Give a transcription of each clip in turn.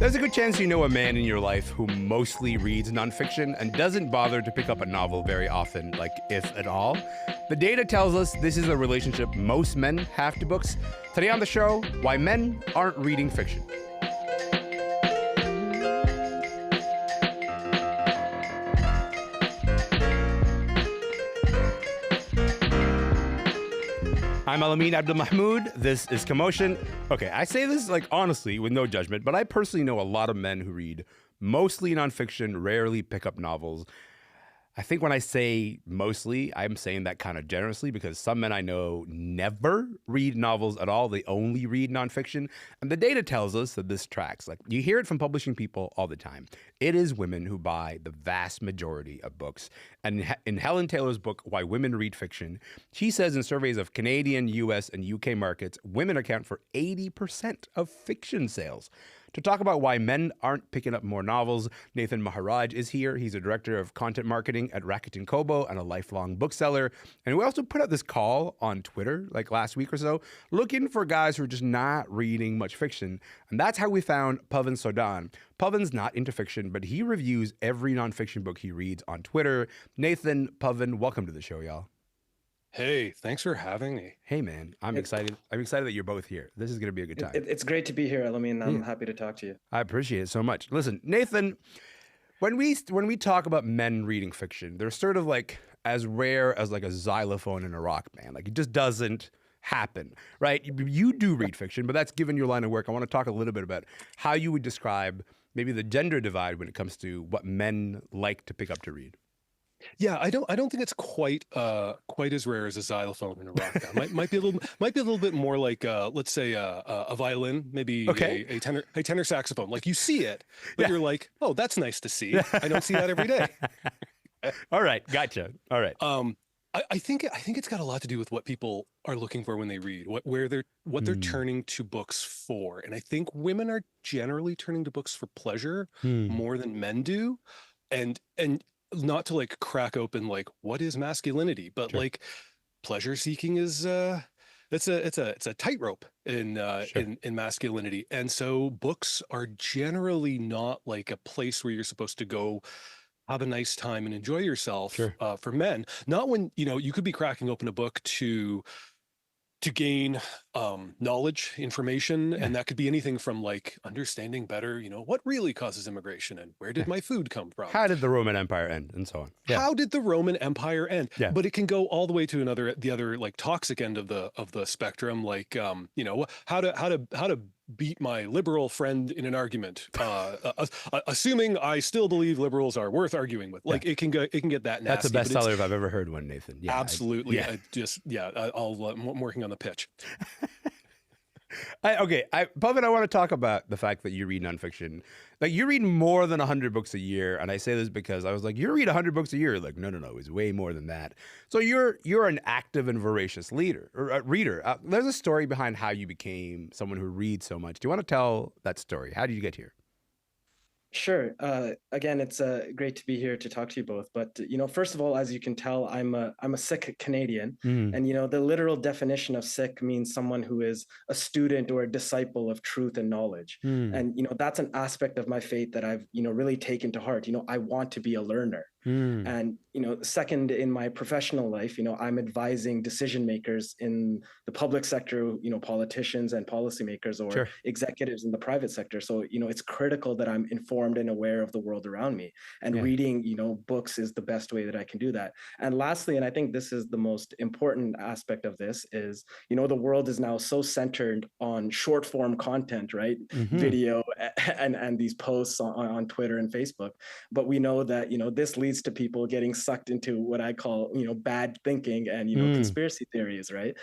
There's a good chance you know a man in your life who mostly reads nonfiction and doesn't bother to pick up a novel very often, like if at all. The data tells us this is a relationship most men have to books. Today on the show, why men aren't reading fiction. I'm Elamin Abdelmahmoud. This is Commotion. Okay, I say this like honestly with no judgment, but I personally know a lot of men who read mostly nonfiction, rarely pick up novels. I think when I say mostly, I'm saying that kind of generously because some men I know never read novels at all. They only read nonfiction. And the data tells us that this tracks. Like, you hear it from publishing people all the time. It is women who buy the vast majority of books. And in Helen Taylor's book, Why Women Read Fiction, she says in surveys of Canadian, US, and UK markets, women account for 80% of fiction sales. To talk about why men aren't picking up more novels, Nathan Maharaj is here. He's a director of content marketing at Rakuten Kobo and a lifelong bookseller. And we also put out this call on Twitter like last week or so, looking for guys who are just not reading much fiction. And that's how we found Pavan Sodhan. Pavan's not into fiction, but he reviews every nonfiction book he reads on Twitter. Nathan, Pavan, welcome to the show, y'all. Hey, thanks for having me. Hey, man, I'm excited. I'm excited that you're both here. This is going to be a good time. It's great to be here, Elamin. I'm happy to talk to you. I appreciate it so much. Listen, Nathan, when we talk about men reading fiction, they're sort of like as rare as like a xylophone in a rock band. Like, it just doesn't happen, right? You do read fiction, but that's given your line of work. I want to talk a little bit about how you would describe maybe the gender divide when it comes to what men like to pick up to read. Yeah, I don't think it's quite as rare as a xylophone in a rock band. might be a little bit more like let's say a violin, maybe a tenor saxophone. Like, you see it, but you're like, oh, that's nice to see. I don't see that every day. All right, gotcha. All right. I think it's got a lot to do with what people are looking for when they read, what they're turning to books for. And I think women are generally turning to books for pleasure more than men do. And not to like crack open like what is masculinity, but like pleasure seeking is it's a tightrope in masculinity. And so books are generally not like a place where you're supposed to go have a nice time and enjoy yourself for men. Not when, you could be cracking open a book to gain knowledge, information, and that could be anything from like understanding better, what really causes immigration and where did my food come from? How did the Roman Empire end, and so on? Yeah. How did the Roman Empire end? Yeah. But it can go all the way to the other like toxic end of the spectrum, like how to beat my liberal friend in an argument, assuming I still believe liberals are worth arguing with. Like, it can get that nasty. That's the best seller if I've ever heard one, Nathan. Yeah, absolutely. I'm working on the pitch. Pavan, I want to talk about the fact that you read nonfiction. Like, you read more than 100 books a year, and I say this because I was like, you read 100 books a year. Like, no, it's way more than that. So you're an active and voracious reader. There's a story behind how you became someone who reads so much. Do you want to tell that story? How did you get here? Sure. Again, it's great to be here to talk to you both. But first of all, as you can tell, I'm a Sikh Canadian, and the literal definition of Sikh means someone who is a student or a disciple of truth and knowledge. And that's an aspect of my faith that I've really taken to heart. I want to be a learner. And second, in my professional life, I'm advising decision makers in the public sector, politicians and policymakers, or executives in the private sector. So it's critical that I'm informed and aware of the world around me, and reading books is the best way that I can do that. And lastly, and I think this is the most important aspect of this, is the world is now so centered on short form content, right? Video and these posts on Twitter and Facebook. But we know that this leads to people getting sucked into what I call bad thinking and conspiracy theories, right?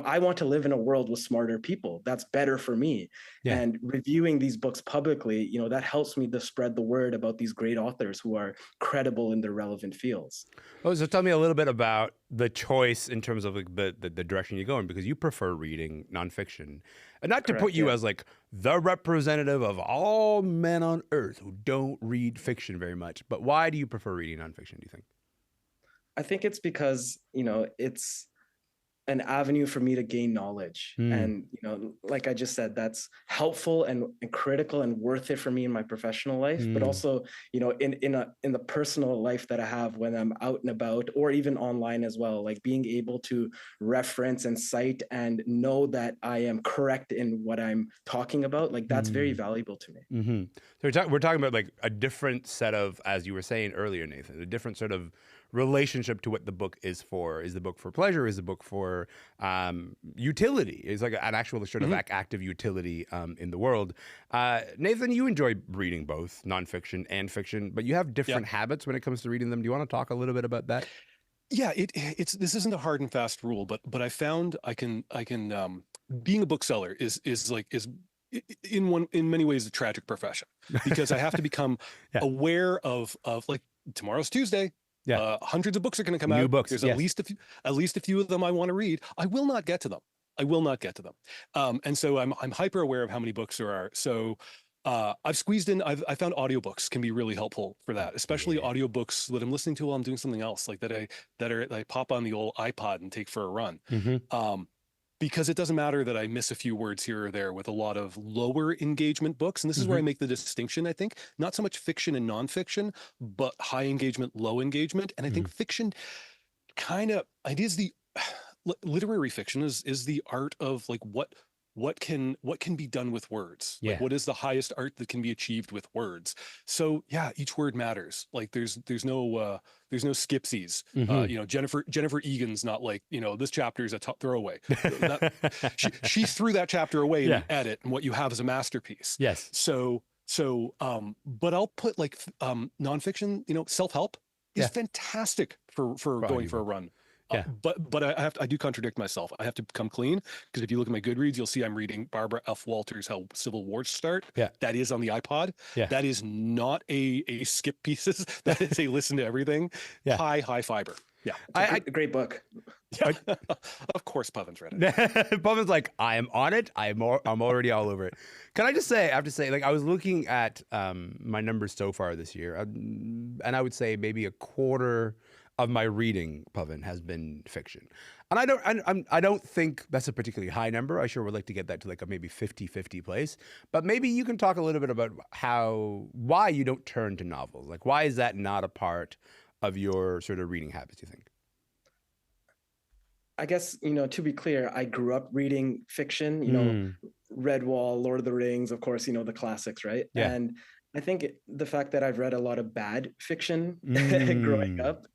I want to live in a world with smarter people. That's better for me. And reviewing these books publicly, that helps me to spread the word about these great authors who are credible in their relevant fields. Oh, so tell me a little bit about the choice in terms of like the direction you go in, because you prefer reading nonfiction, and not to put you as like the representative of all men on earth who don't read fiction very much, but why do you prefer reading nonfiction, do you think? I think it's because, an avenue for me to gain knowledge. And, you know, like I just said, that's helpful and critical and worth it for me in my professional life, but also, you know, in the personal life that I have when I'm out and about, or even online as well, like being able to reference and cite and know that I am correct in what I'm talking about, like that's very valuable to me. So we're talking about like a different set of, as you were saying earlier, Nathan, a different sort of relationship to what the book is for. Is the book for pleasure? Is the book for utility? Is like an actual sort of active utility in the world. Nathan, you enjoy reading both nonfiction and fiction, but you have different habits when it comes to reading them. Do you want to talk a little bit about that? Yeah, it's this isn't a hard and fast rule, but I found I can being a bookseller is in many ways a tragic profession, because I have to become aware of like tomorrow's Tuesday. Hundreds of books are going to come New out. books. There's at least a few of them I want to read. I will not get to them. And so I'm hyper aware of how many books there are. So I've squeezed in. I found audiobooks can be really helpful for that, especially audiobooks that I'm listening to while I'm doing something else, like that I pop on the old iPod and take for a run. Because it doesn't matter that I miss a few words here or there with a lot of lower engagement books. And this is where I make the distinction, I think, not so much fiction and nonfiction, but high engagement, low engagement. And I think fiction it is the literary fiction is the art of like what can be done with words. Like what is the highest art that can be achieved with words? So yeah, each word matters. Like there's no skipsies. You know, Jennifer Egan's not like, you know, this chapter is a throwaway. She threw that chapter away in the edit, and what you have is a masterpiece. Yes. So but I'll put like nonfiction, you know, self-help is fantastic for going for a run. But I do contradict myself. I have to come clean, because if you look at my Goodreads, you'll see I'm reading Barbara F. Walters' How Civil Wars Start. That is on the iPod. That is not a skip pieces. That is a listen to everything. High fiber. Yeah, it's a great book. Of course, Pavan's read it. Pavan's like, I am on it. I'm already all over it. Can I just say, I have to say, like, I was looking at my numbers so far this year, and I would say maybe a quarter of my reading, Pavan, has been fiction. And I don't think that's a particularly high number. I sure would like to get that to like a maybe 50-50 place. But maybe you can talk a little bit about why you don't turn to novels. Like, why is that not a part of your sort of reading habits, you think? I guess, you know, to be clear, I grew up reading fiction, you know, Redwall, Lord of the Rings, of course, you know, the classics, right? And I think the fact that I've read a lot of bad fiction growing up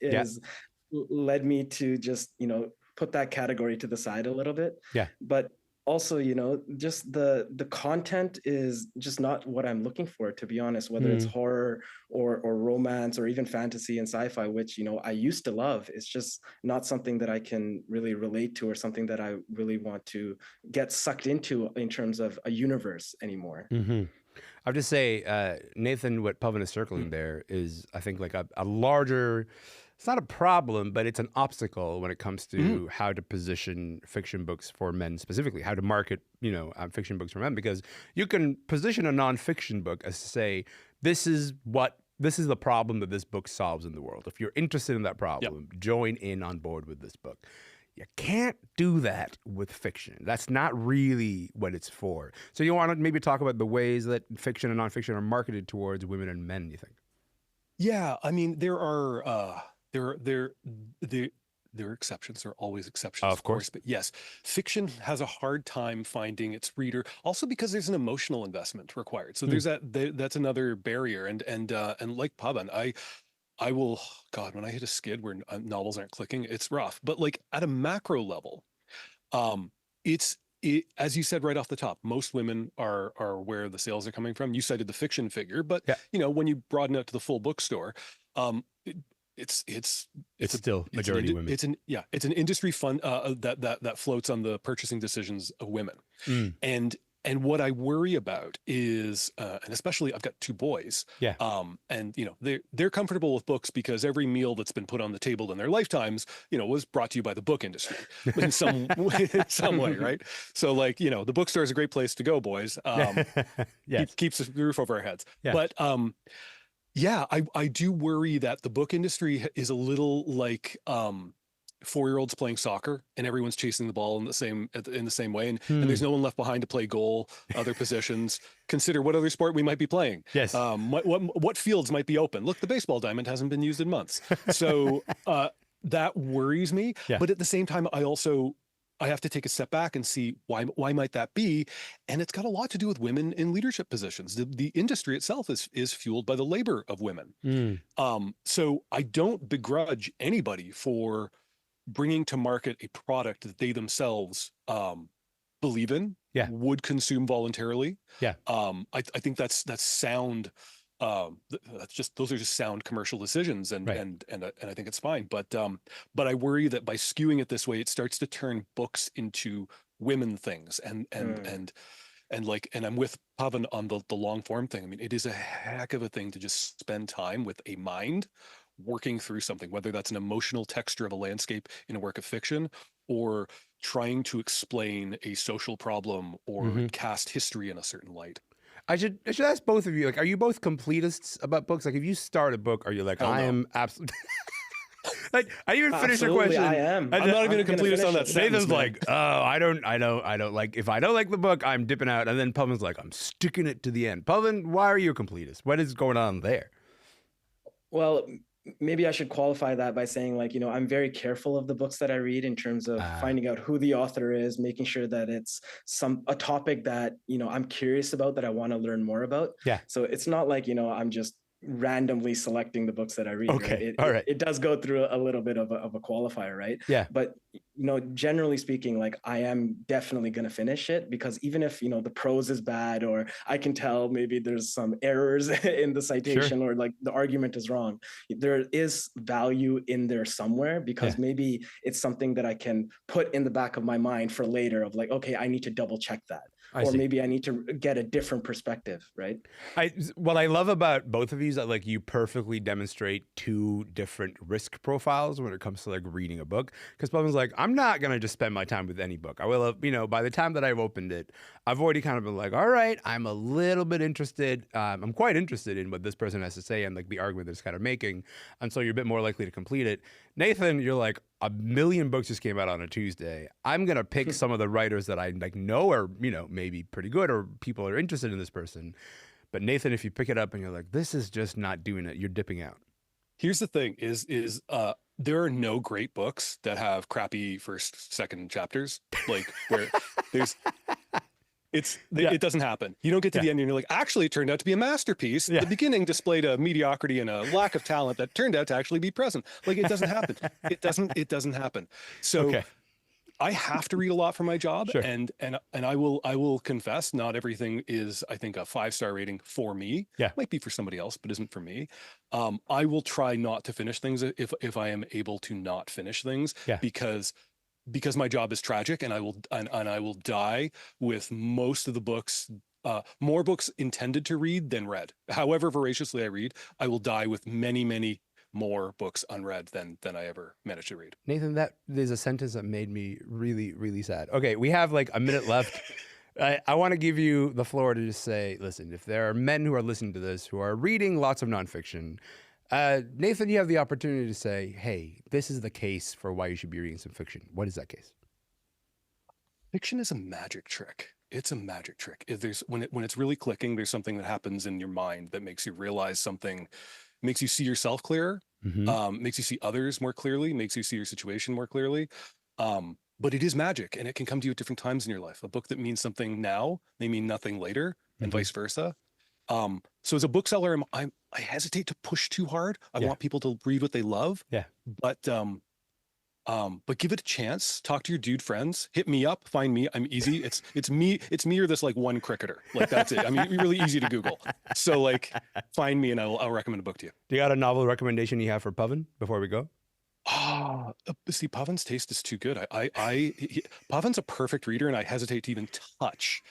led me to just, you know, put that category to the side a little bit. But also, you know, just the content is just not what I'm looking for, to be honest, whether it's horror or romance or even fantasy and sci-fi, which, you know, I used to love. It's just not something that I can really relate to, or something that I really want to get sucked into in terms of a universe anymore. I have to say, Nathan, what Pavan is circling there is, I think, like a larger, it's not a problem, but it's an obstacle when it comes to how to position fiction books for men specifically, how to market, you know, fiction books for men, because you can position a nonfiction book as to say, this is the problem that this book solves in the world. If you're interested in that problem, join in on board with this book. You can't do that with fiction. That's not really what it's for. So you want to maybe talk about the ways that fiction and nonfiction are marketed towards women and men, you think? Yeah, I mean, there are exceptions. There are always exceptions, of course. But yes, fiction has a hard time finding its reader, also because there's an emotional investment required. So that's another barrier. And like Pavan, I will, God, when I hit a skid where novels aren't clicking, it's rough. But like at a macro level, as you said right off the top, most women are where the sales are coming from. You cited the fiction figure, but you know, when you broaden out to the full bookstore, it's still majority women. It's an industry fund that floats on the purchasing decisions of women. And what I worry about is, and especially I've got two boys, and you know they're comfortable with books because every meal that's been put on the table in their lifetimes, you know, was brought to you by the book industry in some way, right? So like, you know, the bookstore is a great place to go, boys. Keeps the roof over our heads. But I do worry that the book industry is a little like 4-year-olds playing soccer and everyone's chasing the ball in the same way, and there's no one left behind to play goal, other positions. Consider what other sport we might be playing. Yes. What fields might be open. Look, the baseball diamond hasn't been used in months. So that worries me. Yeah. But at the same time, I have to take a step back and see why might that be, and it's got a lot to do with women in leadership positions. The industry itself is fueled by the labor of women. So I don't begrudge anybody for bringing to market a product that they themselves believe in, would consume voluntarily. I think that's sound. Those are just sound commercial decisions, and I think it's fine. But I worry that by skewing it this way, it starts to turn books into women things, and I'm with Pavan on the long form thing. I mean, it is a heck of a thing to just spend time with a mind working through something, whether that's an emotional texture of a landscape in a work of fiction, or trying to explain a social problem, or cast history in a certain light. I should ask both of you, like, are you both completists about books? Like, if you start a book, are you like, I am absolutely... Like, I didn't even finish the question. I am. I'm not even a completist on that sentence. Nathan's like, oh, I don't like, if I don't like the book, I'm dipping out. And then Pavan's like, I'm sticking it to the end. Pavan, why are you a completist? What is going on there? Well, maybe I should qualify that by saying, like, I'm very careful of the books that I read in terms of finding out who the author is, making sure that it's a topic that, I'm curious about, that I want to learn more about. Yeah. So it's not like, I'm just randomly selecting the books that I read. Okay. Right? All right. It does go through a little bit of a qualifier, right? Yeah. But generally speaking, like, I am definitely going to finish it, because even if the prose is bad, or I can tell maybe there's some errors in the citation, or like the argument is wrong, there is value in there somewhere, because maybe it's something that I can put in the back of my mind for later, of like, okay, I need to double check that. Maybe I need to get a different perspective, right? What I love about both of you is that, like, you perfectly demonstrate two different risk profiles when it comes to, like, reading a book. Because Pavan's like, I'm not going to just spend my time with any book. I will have, by the time that I've opened it, I've already kind of been like, all right, I'm a little bit interested. I'm quite interested in what this person has to say and, like, the argument that it's kind of making. And so you're a bit more likely to complete it. Nathan, you're like, a million books just came out on a Tuesday. I'm going to pick some of the writers that I know are, maybe pretty good, or people are interested in this person. But Nathan, if you pick it up and you're like, this is just not doing it, you're dipping out. Here's the thing is there are no great books that have crappy first, second chapters. Like, where it doesn't happen. You don't get to the end and you're like, actually, it turned out to be a masterpiece. The beginning displayed a mediocrity and a lack of talent that turned out to actually be present. Like, it doesn't happen. It doesn't happen. So I have to read a lot for my job, and I will confess, not everything is, I think, a 5-star rating for me. Might be for somebody else, but isn't for me. I will try not to finish things if I am able to not finish things, because my job is tragic, and I will die with most of the books. More books intended to read than read. However voraciously I read, I will die with many more books unread than I ever managed to read. Nathan, that there's a sentence that made me really, really sad. Okay, we have like a minute left. I want to give you the floor to just say, listen, if there are men who are listening to this who are reading lots of nonfiction, Nathan, you have the opportunity to say, hey, this is the case for why you should be reading some fiction. What is that case? Fiction is a magic trick. It's a magic trick. When it's really clicking, there's something that happens in your mind that makes you realize something, makes you see yourself clearer, makes you see others more clearly, makes you see your situation more clearly. But it is magic, and it can come to you at different times in your life. A book that means something now may mean nothing later, and vice versa. So as a bookseller, I hesitate to push too hard. I want people to read what they love. But give it a chance. Talk to your dude friends. Hit me up. Find me. I'm easy. It's me or this like one cricketer. Like, that's it. I mean, really easy to Google. So like, find me and I'll recommend a book to you. Do you got a novel recommendation you have for Pavan before we go? See, Pavan's taste is too good. Pavan's a perfect reader, and I hesitate to even touch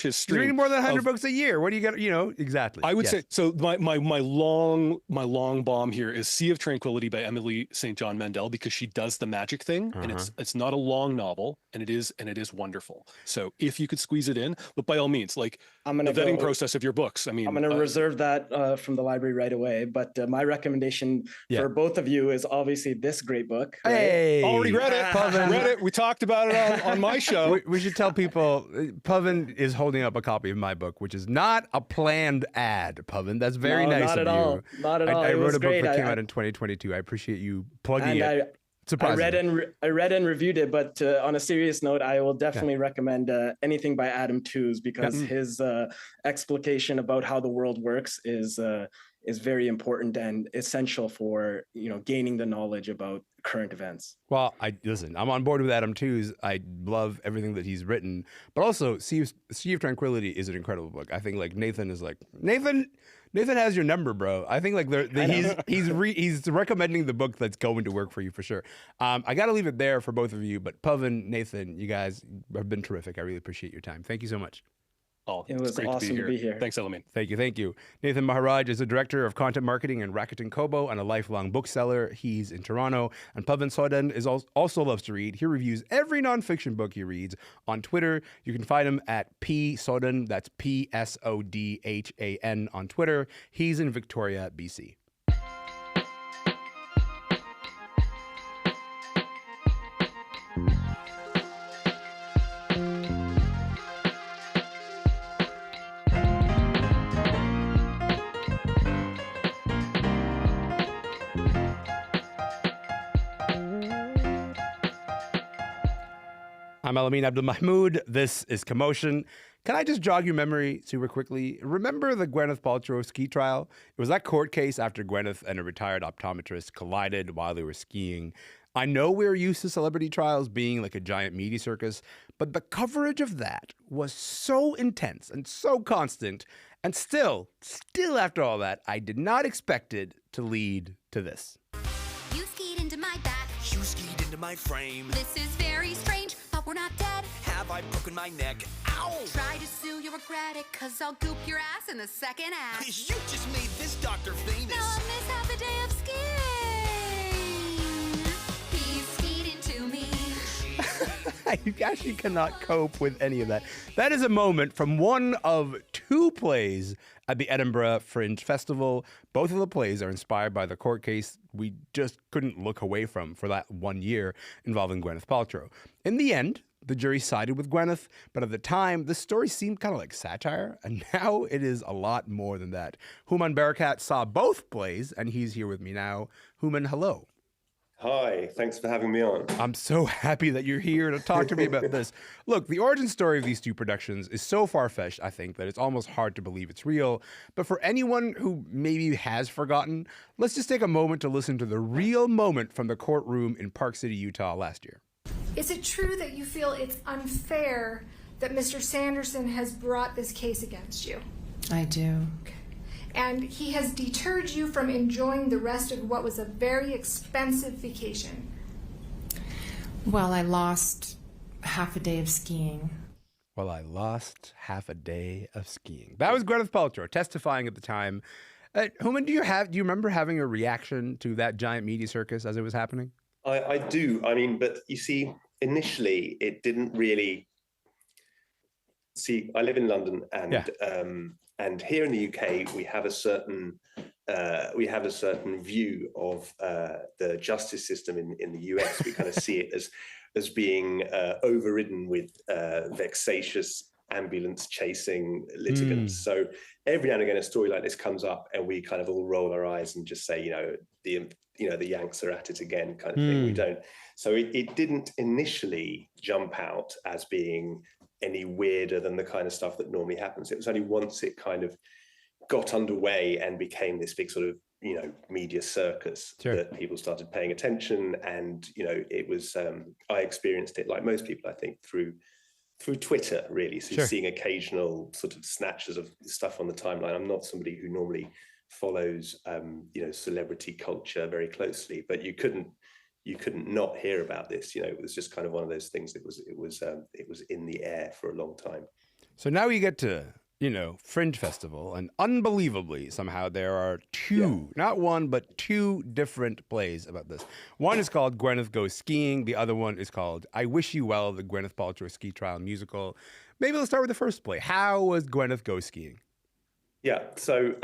his stream. You're reading more than 100 books a year. What do you got? Exactly. I would say so. My long bomb here is Sea of Tranquility by Emily St. John Mandel, because she does the magic thing, and it's not a long novel, and it is wonderful. So if you could squeeze it in, but by all means, like, the vetting process of your books. I mean, I'm going to reserve that from the library right away. But my recommendation for both of you is obviously this a great book. Right? Hey, already read it. Pavan. Read it. We talked about it on my show. We should tell people, Pavan is holding up a copy of my book, which is not a planned ad, Pavan. That's very nice not of at you. all. Not at all. I It wrote was a book great. that came out in 2022. I appreciate you plugging it. I read and reviewed it, but on a serious note, I will definitely recommend anything by Adam Tooze, because his explication about how the world works is very important and essential for gaining the knowledge about current events. Well, listen, I'm on board with Adam Tooze. I love everything that he's written, but also Sea of Tranquility is an incredible book. I think like Nathan has your number, bro. I think like he's recommending the book that's going to work for you for sure. I got to leave it there for both of you, but Pavan, Nathan, you guys have been terrific. I really appreciate your time. Thank you so much. Oh, it was great awesome to be here. Thanks, Elamin. Thank you. Nathan Maharaj is the director of content marketing and Rakuten Kobo and a lifelong bookseller. He's in Toronto. And Pavan Sodhan also loves to read. He reviews every nonfiction book he reads on Twitter. You can find him at Sodhan. That's PSODHAN on Twitter. He's in Victoria, BC. I'm Elamin Abdelmahmoud. This is Commotion. Can I just jog your memory super quickly? Remember the Gwyneth Paltrow ski trial? It was that court case after Gwyneth and a retired optometrist collided while they were skiing. I know we're used to celebrity trials being like a giant media circus, but the coverage of that was so intense and so constant, and still after all that, I did not expect it to lead to this. You skied into my back. You skied into my frame. This is very strange, but we're not dead. Have I broken my neck? Ow! Try to sue, you'll regret it, cause I'll goop your ass in the second act. You just made this doctor famous. Now I'll miss half a day of skiing. He skied into me. I actually cannot cope with any of that. That is a moment from one of two plays at the Edinburgh Fringe Festival. Both of the plays are inspired by the court case we just couldn't look away from for that 1 year involving Gwyneth Paltrow. In the end, the jury sided with Gwyneth, but at the time, the story seemed kind of like satire, and now it is a lot more than that. Houman Barekat saw both plays, and he's here with me now. Houman, hello. Hi, thanks for having me on. I'm so happy that you're here to talk to me about this. Look, the origin story of these two productions is so far-fetched, I think, that it's almost hard to believe it's real. But for anyone who maybe has forgotten, let's just take a moment to listen to the real moment from the courtroom in Park City, Utah last year. Is it true that you feel it's unfair that Mr. Sanderson has brought this case against you? I do. And he has deterred you from enjoying the rest of what was a very expensive vacation? Well, I lost half a day of skiing. That was Gwyneth Paltrow testifying at the time. Houman, do you remember having a reaction to that giant media circus as it was happening? I do. I mean, but you see, initially it didn't really. See, I live in London, and here in the UK we have a certain view of the justice system in the US. We kind of see it as being overridden with vexatious ambulance chasing litigants. So every now and again a story like this comes up and we kind of all roll our eyes and just say, the Yanks are at it again kind of thing. We don't. So it didn't initially jump out as being any weirder than the kind of stuff that normally happens. It was only once it kind of got underway and became this big sort of, media circus that people started paying attention. And, it was, I experienced it like most people, I think, through Twitter, really. So seeing occasional sort of snatches of stuff on the timeline. I'm not somebody who normally follows, celebrity culture very closely, but you couldn't not hear about this. It was just kind of one of those things that it was in the air for a long time. So now you get to, Fringe Festival, and unbelievably somehow there are two, not one, but two different plays about this. One is called Gwyneth Goes Skiing. The other one is called I Wish You Well, the Gwyneth Paltrow Ski Trial musical. Maybe let's start with the first play. How was Gwyneth Goes Skiing? Yeah, so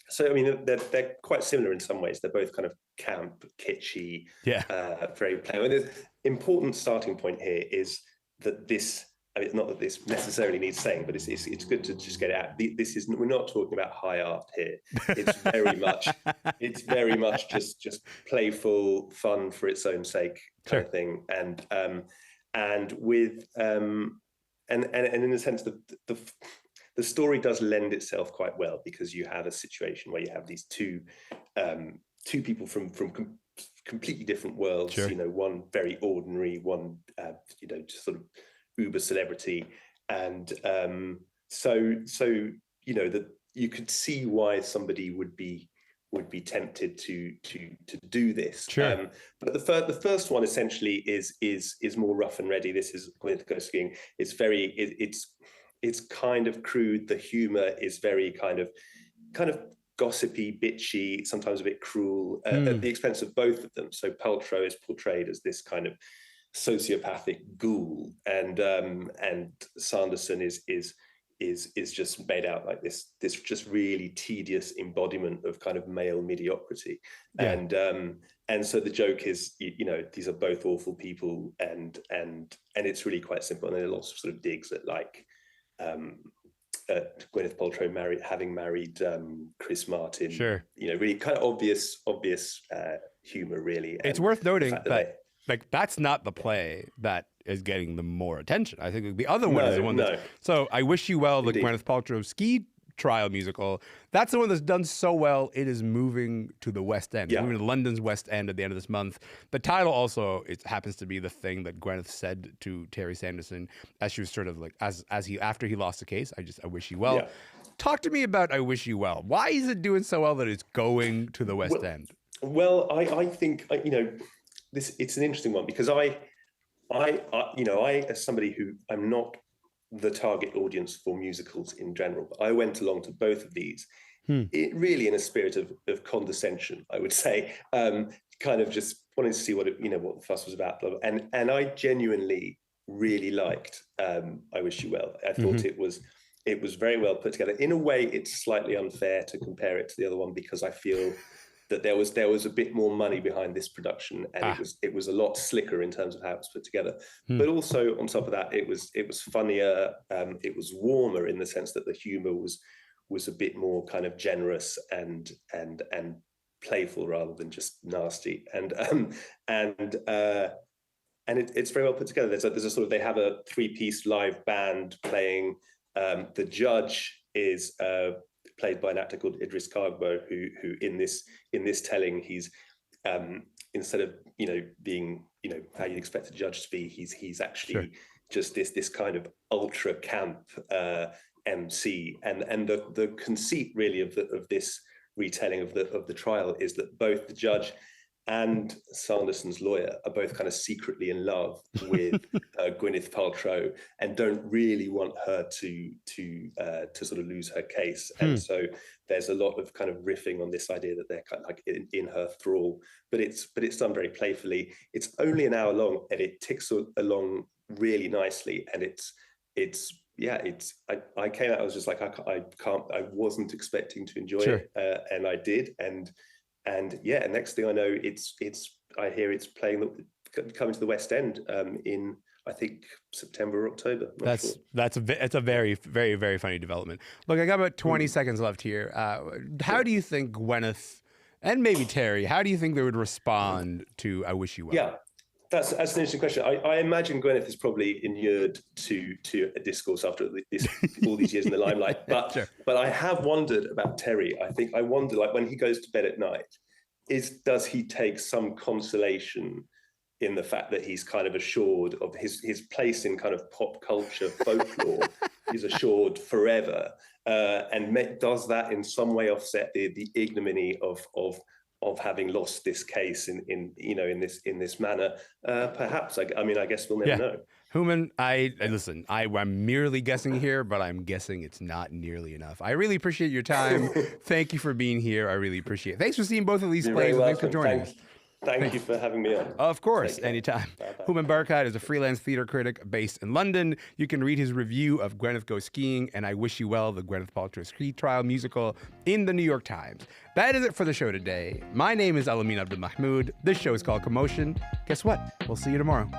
So I mean, they're quite similar in some ways. They're both kind of camp, kitschy, very plain. I mean, the important starting point here is that this. I mean, not that this necessarily needs saying, but it's good to just get it out. We're not talking about high art here. It's very much just playful fun for its own sake kind of thing, and with and in a sense the story does lend itself quite well, because you have a situation where you have these two people from completely different worlds. You know, one very ordinary, one just sort of uber celebrity, and so you know that you could see why somebody would be tempted to do this. But the first one essentially is more rough and ready. This is Gwyneth Go Skiing. It's kind of crude. The humor is very kind of gossipy, bitchy, sometimes a bit cruel, at the expense of both of them. So Paltrow is portrayed as this kind of sociopathic ghoul, and Sanderson is just made out like this just really tedious embodiment of kind of male mediocrity. And so the joke is, you know, these are both awful people, and it's really quite simple. And there are lots of sort of digs at like Gwyneth Paltrow having married Chris Martin. You know, really kind of obvious humor, really. It's worth noting that like that's not the play that is getting the more attention. I think the other one is the one that's... So I Wish You Well, the Gwyneth Paltrow ski trial musical, that's the one that's done so well, it is moving to the West End. It's moving to London's West End at the end of this month. The title also, it happens to be the thing that Gwyneth said to Terry Sanderson as she was sort of like, after he lost the case, I Wish You Well. Talk to me about I Wish You Well. Why is it doing so well that it's going to the West End? Well, I think, you know, it's an interesting one, because I as somebody who, I'm not the target audience for musicals in general, but I went along to both of these, it really in a spirit of condescension, I would say, kind of just wanting to see what the fuss was about, and I genuinely really liked I Wish You Well. I thought it was very well put together. In a way, it's slightly unfair to compare it to the other one, because I feel that there was a bit more money behind this production, and it was a lot slicker in terms of how it was put together. But also on top of that, it was funnier. It was warmer in the sense that the humor was a bit more kind of generous and playful rather than just nasty. And it's very well put together. There's a sort of, they have a 3-piece live band playing. The judge is played by an actor called Idris Kobo, who in this telling, he's instead of being how you'd expect a judge to be, he's actually just this kind of ultra camp MC, and the conceit really of this retelling of the trial is that both the judge and Sanderson's lawyer are both kind of secretly in love with Gwyneth Paltrow and don't really want her to sort of lose her case. And so there's a lot of kind of riffing on this idea that they're kind of like in her thrall, but it's done very playfully. It's only an hour long and it ticks along really nicely. And I came out, I was just like, I wasn't expecting to enjoy it, and I did. And next thing I know, I hear it's coming to the West End in, I think, September or October. It's a very, very, very funny development. Look, I got about 20 seconds left here. How do you think Gwyneth and maybe Terry, how do you think they would respond to I Wish You Well? Yeah, that's an interesting question. I imagine Gwyneth is probably inured to a discourse after all these years in the limelight. But but I have wondered about Terry. I wonder, like, when he goes to bed at night, does he take some consolation in the fact that he's kind of assured of his place in kind of pop culture folklore is assured forever, and does that in some way offset the ignominy of having lost this case in this manner? Perhaps. I mean, I guess we'll never know. Houman, I'm merely guessing here, but I'm guessing it's not nearly enough. I really appreciate your time. Thank you for being here. I really appreciate it. Thanks for seeing both of these plays. Thanks for joining us. Thank you for having me on. Of course, Take care. anytime. Bye-bye. Houman Barekat is a freelance theater critic based in London. You can read his review of Gwyneth Goes Skiing and I Wish You Well, the Gwyneth Paltrow ski trial musical in the New York Times. That is it for the show today. My name is Elamin Abdelmahmoud. This show is called Commotion. Guess what? We'll see you tomorrow.